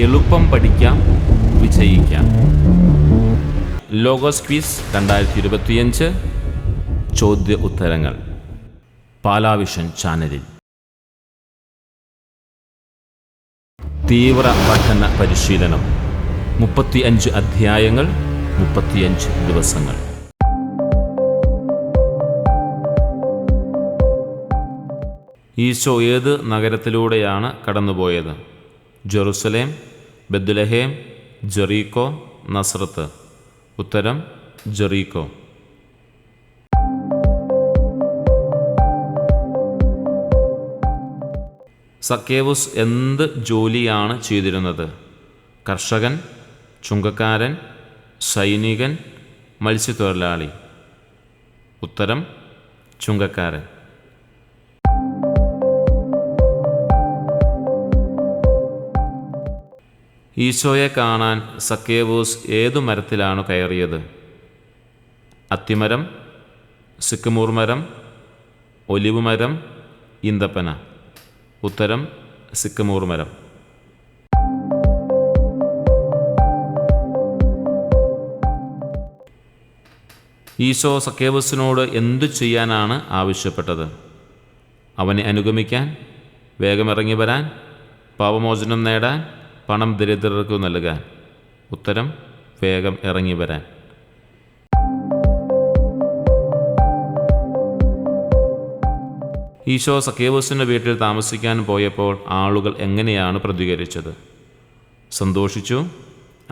എളുപ്പം പഠിക്കാം, വിജയിക്കാം. Logos quiz 2025 ചോദ്യ ഉത്തരങ്ങൾ പാലാവിഷൻ ചാനലിൽ. തീവ്ര പഠന പരിശീലനം, 35 അധ്യായങ്ങൾ, 35 ദിവസങ്ങൾ. ഈശോ ഏത് നഗരത്തിലൂടെയാണ് കടന്നുപോയത്? Jerusalem, Bethlehem, Jericho, Nazareth. ഉത്തരം ജെറീക്കോ. സക്കേവുസ് എന്ത് ജോലിയാണ് ചെയ്തിരുന്നത്? കർഷകൻ, ചുങ്കക്കാരൻ, സൈനികൻ, മത്സ്യത്തൊഴിലാളി. ഉത്തരം ചുങ്കക്കാരൻ. ഈശോയെ കാണാൻ സക്കേവൂസ് ഏതു മരത്തിലാണ് കയറിയത്? അത്തിമരം, സിക്കമൂർ മരം, ഒലിവ് മരം, ഈന്തപ്പന. ഉത്തരം സിക്കമൂർ മരം. ഈശോ സക്കേവൂസിനോട് എന്തു ചെയ്യാനാണ് ആവശ്യപ്പെട്ടത്? അവനെ അനുഗമിക്കാൻ, വേഗമിറങ്ങി വരാൻ, പാപമോചനം നേടാൻ, പണം ദരിദ്രർക്ക് നൽകാൻ. ഉത്തരം വേഗം ഇറങ്ങി വരാൻ. ഈശോ സക്കേവൂസിൻ്റെ വീട്ടിൽ താമസിക്കാൻ പോയപ്പോൾ ആളുകൾ എങ്ങനെയാണ് പ്രതികരിച്ചത്? സന്തോഷിച്ചു,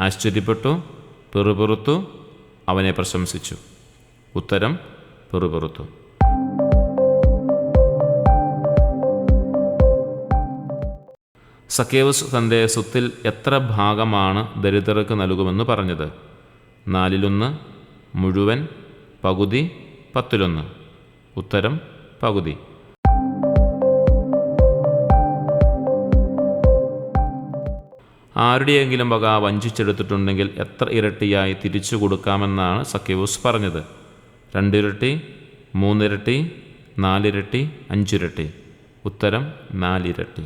ആശ്ചര്യപ്പെട്ടു, പിറുപിറുത്തു, അവനെ പ്രശംസിച്ചു. ഉത്തരം പിറുപിറുത്തു. സക്കേവൂസ് തൻ്റെ സ്വത്തിൽ എത്ര ഭാഗമാണ് ദരിദ്രർക്ക് നൽകുമെന്ന് പറഞ്ഞത്? 1/4, മുഴുവൻ, പകുതി, 1/10. ഉത്തരം പകുതി. ആരുടെയെങ്കിലും വക വഞ്ചിച്ചെടുത്തിട്ടുണ്ടെങ്കിൽ എത്ര ഇരട്ടിയായി തിരിച്ചു കൊടുക്കാമെന്നാണ് സക്കേവൂസ് പറഞ്ഞത്? 2 ഇരട്ടി, 3 ഇരട്ടി, 4 ഇരട്ടി, 5 ഇരട്ടി. ഉത്തരം 4 ഇരട്ടി.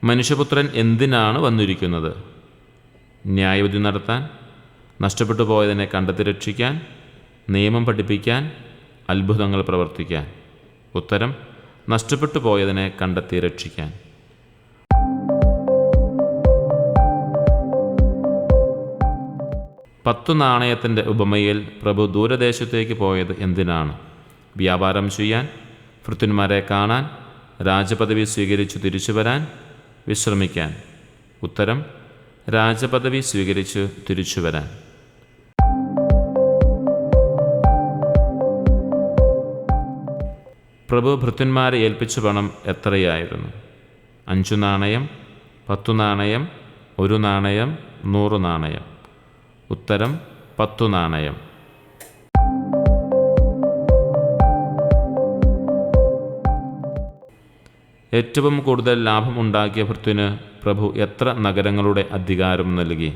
മനുഷ്യപുത്രൻ എന്തിനാണ് വന്നിരിക്കുന്നത്? ന്യായവിധി നടത്താൻ, നഷ്ടപ്പെട്ടു പോയതിനെ കണ്ടെത്തി രക്ഷിക്കാൻ, നിയമം പഠിപ്പിക്കാൻ, അത്ഭുതങ്ങൾ പ്രവർത്തിക്കാൻ. ഉത്തരം നഷ്ടപ്പെട്ടു പോയതിനെ കണ്ടെത്തി രക്ഷിക്കാൻ. പത്തു നാണയത്തിൻ്റെ ഉപമയിൽ പ്രഭു ദൂരദേശത്തേക്ക് പോയത് എന്തിനാണ്? വ്യാപാരം ചെയ്യാൻ, ഭൃത്യന്മാരെ കാണാൻ, രാജപദവി സ്വീകരിച്ചു തിരിച്ചു വരാൻ, വിശ്രമിക്കാൻ. ഉത്തരം രാജപദവി സ്വീകരിച്ച് തിരിച്ചു വരാൻ. പ്രഭു ഭൃത്യന്മാരെ ഏൽപ്പിച്ച പണം എത്രയായിരുന്നു? 5 നാണയം, 10 നാണയം, 1 നാണയം, 100 നാണയം. ഉത്തരം 10 നാണയം. ഏറ്റവും കൂടുതൽ ലാഭം ഉണ്ടാക്കിയ ഭൃത്യന് പ്രഭു എത്ര നഗരങ്ങളുടെ അധികാരം നൽകി?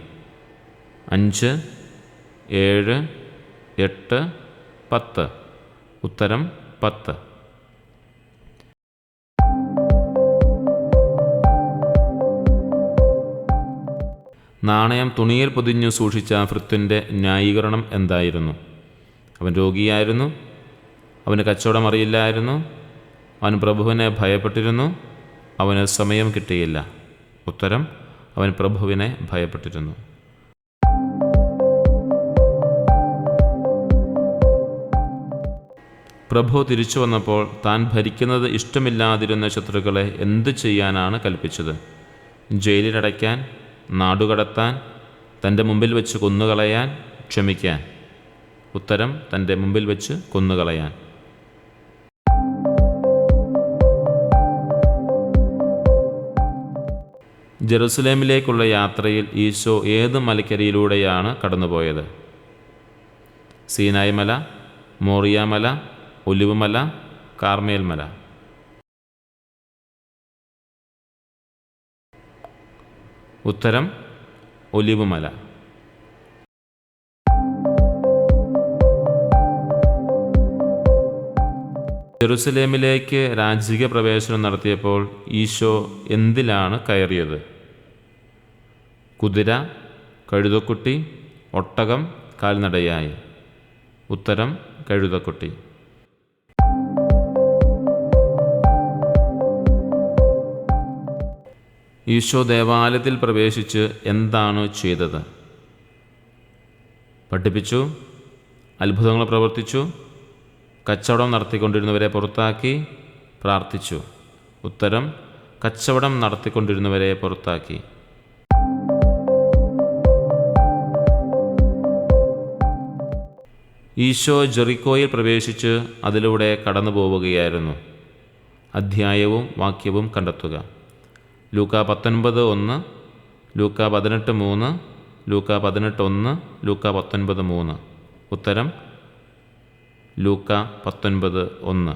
5, 7, 8, 10. ഉത്തരം 10. നാണയം തുണിയിൽ പൊതിഞ്ഞു സൂക്ഷിച്ച ഭൃത്യൻ്റെ ന്യായീകരണം എന്തായിരുന്നു? അവൻ രോഗിയായിരുന്നു, അവന് കച്ചവടം അറിയില്ലായിരുന്നു, അവൻ പ്രഭുവിനെ ഭയപ്പെട്ടിരുന്നു, അവന് സമയം കിട്ടിയില്ല. ഉത്തരം അവൻ പ്രഭുവിനെ ഭയപ്പെട്ടിരുന്നു. പ്രഭു തിരിച്ചു വന്നപ്പോൾ താൻ ഭരിക്കുന്നത് ഇഷ്ടമില്ലാതിരുന്ന ശത്രുക്കളെ എന്തു ചെയ്യാനാണ് കൽപ്പിച്ചത്? ജയിലിലടയ്ക്കാൻ, നാടുകടത്താൻ, തൻ്റെ മുമ്പിൽ വെച്ച് കൊന്നുകളയാൻ, ക്ഷമിക്കാൻ. ഉത്തരം തൻ്റെ മുമ്പിൽ വെച്ച് കൊന്നുകളയാൻ. ജെറുസലേമിലേക്കുള്ള യാത്രയിൽ ഈശോ ഏത് മലക്കരിയിലൂടെയാണ് കടന്നുപോയത്? സീനായ് മല, മോറിയ മല, ഒലിവ് മല, കാർമേൽ മല. ഉത്തരം ഒലിവ് മല. ജെറുസലേമിലേക്ക് രാജകീയ പ്രവേശനം നടത്തിയപ്പോൾ ഈശോ എന്തിലാണ് കയറിയത്? കുതിര, കഴുതക്കുട്ടി, ഒട്ടകം, കാൽനടയായി? ഉത്തരം കഴുതക്കുട്ടി. ഈശോ ദേവാലയത്തിൽ പ്രവേശിച്ച് എന്താണ് ചെയ്തത്? പഠിപ്പിച്ചു, അത്ഭുതങ്ങൾ പ്രവർത്തിച്ചു, കച്ചവടം നടത്തിക്കൊണ്ടിരുന്നവരെ പുറത്താക്കി, പ്രാർത്ഥിച്ചു. ഉത്തരം കച്ചവടം നടത്തിക്കൊണ്ടിരുന്നവരെ പുറത്താക്കി. ഈശോ ജെറിക്കോയിൽ പ്രവേശിച്ച് അതിലൂടെ കടന്നു പോവുകയായിരുന്നു. അധ്യായവും വാക്യവും കണ്ടെത്തുക. ലൂക്ക 19:1, ലൂക്ക 18:3, ലൂക്ക 18:1, ലൂക്ക 19:3. ഉത്തരം ലൂക്ക 19:1.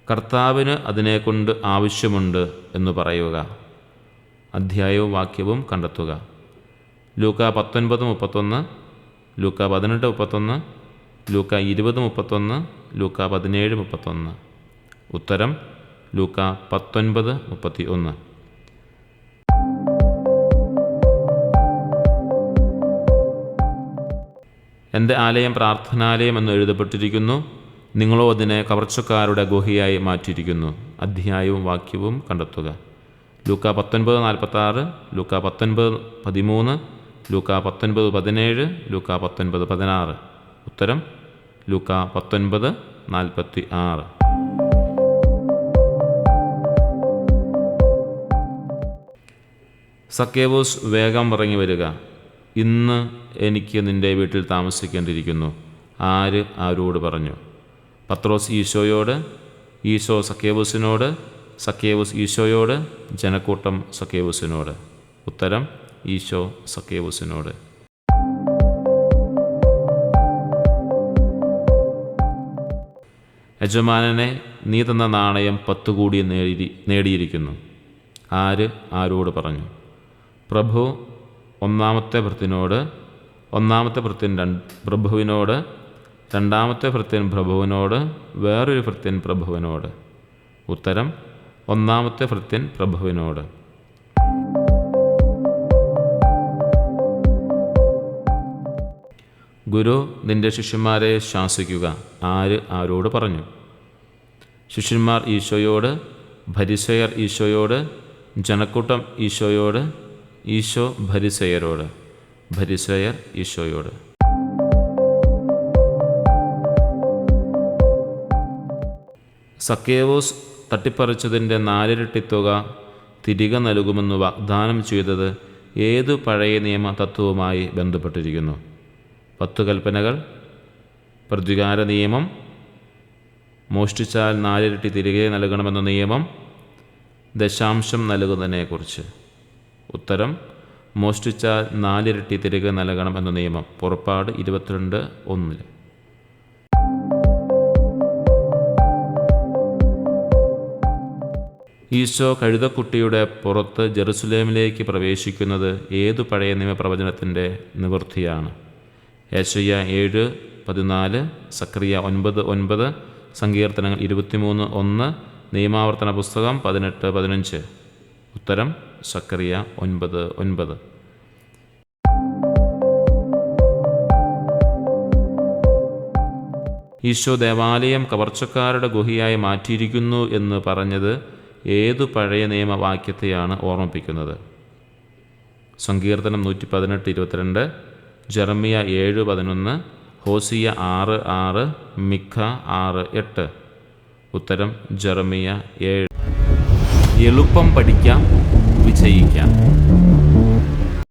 കർത്താവിന് അതിനെക്കൊണ്ട് ആവശ്യമുണ്ട് എന്ന് പറയുക. അധ്യായവും വാക്യവും കണ്ടെത്തുക. ലൂക്ക 19:31, ലൂക്ക 18:31, ലൂക്ക 20:31, ലൂക്ക 17:31. ഉത്തരം ലൂക്ക 19:31. എൻ്റെ ആലയം പ്രാർത്ഥനാലയം എന്ന് എഴുതപ്പെട്ടിരിക്കുന്നു, നിങ്ങളോ അതിനെ കവർച്ചക്കാരുടെ ഗുഹയായി മാറ്റിയിരിക്കുന്നു. അധ്യായവും വാക്യവും കണ്ടെത്തുക. ലൂക്ക 19:46, ലൂക്ക 19:13, ലൂക്ക 19:17, ലൂക്ക 19:16. ഉത്തരം ലൂക്ക 19:46. സക്കേവൂസ് വേഗം ഇറങ്ങി വരിക, ഇന്ന് എനിക്ക് നിൻ്റെ വീട്ടിൽ താമസിക്കേണ്ടിയിരിക്കുന്നു. ആര് ആരോട് പറഞ്ഞു? പത്രോസ് ഈശോയോട്, ഈശോ സക്കേവൂസിനോട്, സക്കേവൂസ് ഈശോയോട്, ജനക്കൂട്ടം സക്കേവൂസിനോട്. ഉത്തരം ഈശോ സക്കേവൂസിനോട്. യജമാനനെ, നീ തന്ന നാണയം 10 കൂടി നേടിയിരിക്കുന്നു. ആര് ആരോട് പറഞ്ഞു? പ്രഭു ഒന്നാമത്തെ ഭൃത്യനോട്, ഒന്നാമത്തെ ഭൃത്യൻ പ്രഭുവിനോട്, രണ്ടാമത്തെ ഭൃത്യൻ പ്രഭുവിനോട്, വേറൊരു ഭൃത്യൻ പ്രഭുവിനോട്. ഉത്തരം ഒന്നാമത്തെ ഭൃത്യൻ പ്രഭുവിനോട്. ഗുരു, നിൻ്റെ ശിഷ്യന്മാരെ ശാസിക്കുക. ആര് ആരോട് പറഞ്ഞു? ശിഷ്യന്മാർ ഈശോയോട്, ഫരിസേയർ ഈശോയോട്, ജനക്കൂട്ടം ഈശോയോട്, ഈശോ ഫരിസേയരോട്, ഫരിസേയർ ഈശോയോട്. സക്കേവൂസ് തട്ടിപ്പറിച്ചതിൻ്റെ 4 ഇരട്ടി തുക തിരികെ നൽകുമെന്ന് വാഗ്ദാനം ചെയ്തത് ഏതു പഴയ നിയമ തത്വവുമായി ബന്ധപ്പെട്ടിരിക്കുന്നു? 10 കൽപ്പനകൾ, പ്രതികാര നിയമം, മോഷ്ടിച്ചാൽ 4 ഇരട്ടി തിരികെ നൽകണമെന്ന നിയമം, ദശാംശം നൽകുന്നതിനെക്കുറിച്ച്. ഉത്തരം മോഷ്ടിച്ചാൽ 4 ഇരട്ടി തിരികെ നൽകണം എന്ന നിയമം. പുറപ്പാട് 22:1. ഈശോ കഴുതക്കുട്ടിയുടെ പുറത്ത് ജെറുസലേമിലേക്ക് പ്രവേശിക്കുന്നത് ഏതു പഴയ നിയമപ്രവചനത്തിൻ്റെ നിവൃത്തിയാണ്? യെശയ്യാ 7:14, സക്കറിയ 9:9, സങ്കീർത്തനങ്ങൾ 23:1, നിയമാവർത്തന പുസ്തകം 18:15. ഉത്തരം സക്കറിയ 9:9. ഈശോ ദേവാലയം കവർച്ചക്കാരുടെ ഗുഹയായി മാറ്റിയിരിക്കുന്നു എന്ന് പറഞ്ഞത് ഏതു പഴയ നിയമവാക്യത്തെയാണ് ഓർമ്മിപ്പിക്കുന്നത്? സങ്കീർത്തനം 118:22, ജെറമിയ 7:11, ഹോസിയ 6:6, മിഖ 6:8. ഉത്തരം ജെറമിയ 7. എളുപ്പം പഠിക്കാം, വിജയിക്കാം.